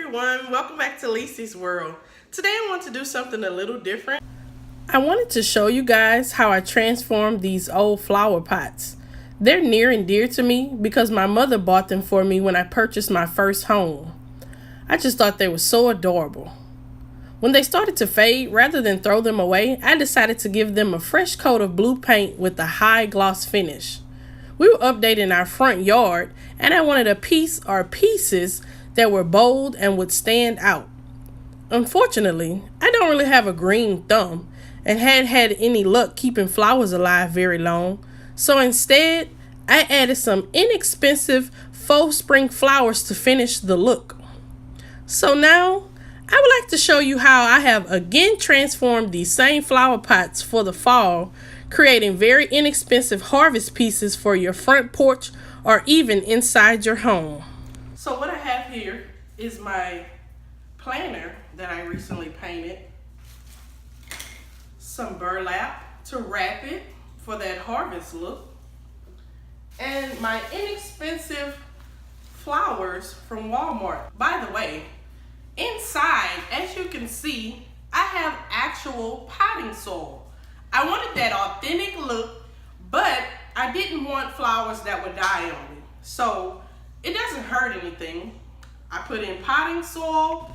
everyone, welcome back to Lisi's World. Today I want to do something a little different. I wanted to show you guys how I transformed these old flower pots. They're near and dear to me because my mother bought them for me when I purchased my first home. I just thought they were so adorable. When they started to fade, rather than throw them away, I decided to give them a fresh coat of blue paint with a high gloss finish. We were updating our front yard and I wanted a piece or pieces that were bold and would stand out. Unfortunately, I don't really have a green thumb and hadn't had any luck keeping flowers alive very long, so instead, I added some inexpensive faux spring flowers to finish the look. So now, I would like to show you how I have again transformed these same flower pots for the fall, creating very inexpensive harvest pieces for your front porch or even inside your home. So what I have here is my planter that I recently painted, some burlap to wrap it for that harvest look, and my inexpensive flowers from Walmart. By the way, inside, as you can see, I have actual potting soil. I wanted that authentic look, but I didn't want flowers that would die on me. So it doesn't hurt anything. I put in potting soil.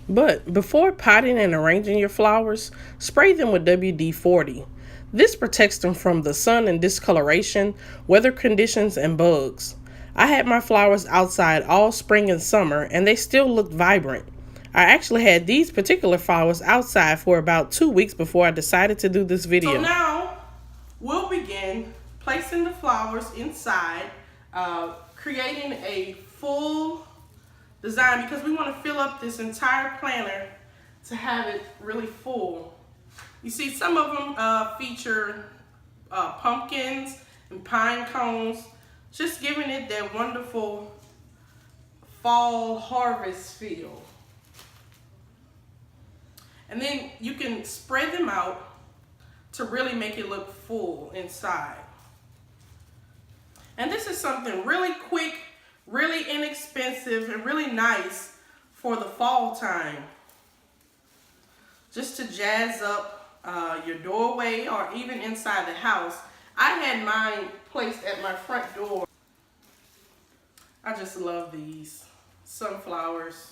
But before potting and arranging your flowers, spray them with WD-40. This protects them from the sun and discoloration, weather conditions, and bugs. I had my flowers outside all spring and summer, and they still looked vibrant. I actually had these particular flowers outside for about 2 weeks before I decided to do this video. So now, we'll begin placing the flowers inside, creating a full design because we want to fill up this entire planter to have it really full. You see, some of them feature pumpkins and pine cones, just giving it that wonderful fall harvest feel. And then you can spread them out to really make it look full inside. And this is something really quick, really inexpensive, and really nice for the fall time. Just to jazz up your doorway or even inside the house. I had mine placed at my front door. I just love these sunflowers.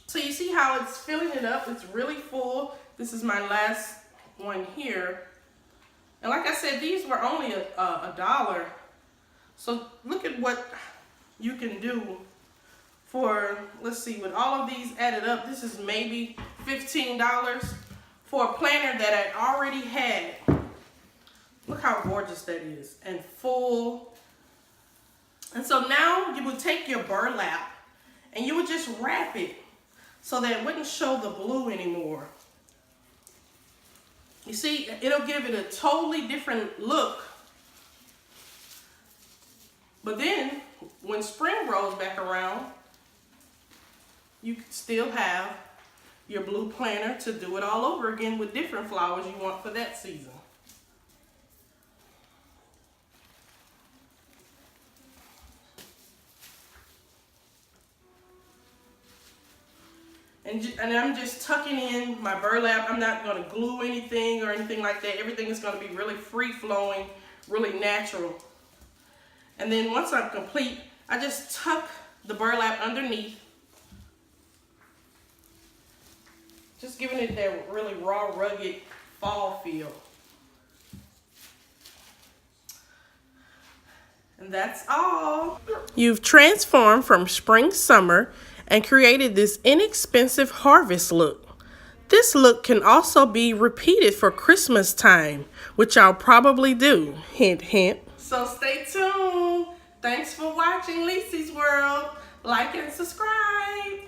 So you see how it's filling it up. It's really full. This is my last one here. And like I said, these were only a dollar. So look at what you can do for, let's see, with all of these added up, this is maybe $15 for a planter that I already had. Look how gorgeous that is and full. And so now you would take your burlap and you would just wrap it so that it wouldn't show the blue anymore. You see, it'll give it a totally different look. But then, when spring rolls back around, you still have your blue planter to do it all over again with different flowers you want for that season. And I'm just tucking in my burlap. I'm not going to glue anything or anything like that. Everything is going to be really free-flowing, really natural. And then once I'm complete, I just tuck the burlap underneath. Just giving it that really raw, rugged fall feel. And that's all. You've transformed from spring, summer, and created this inexpensive harvest look. This look can also be repeated for Christmas time, which I'll probably do. Hint, hint. So stay tuned. Thanks for watching Lisi's World. Like and subscribe.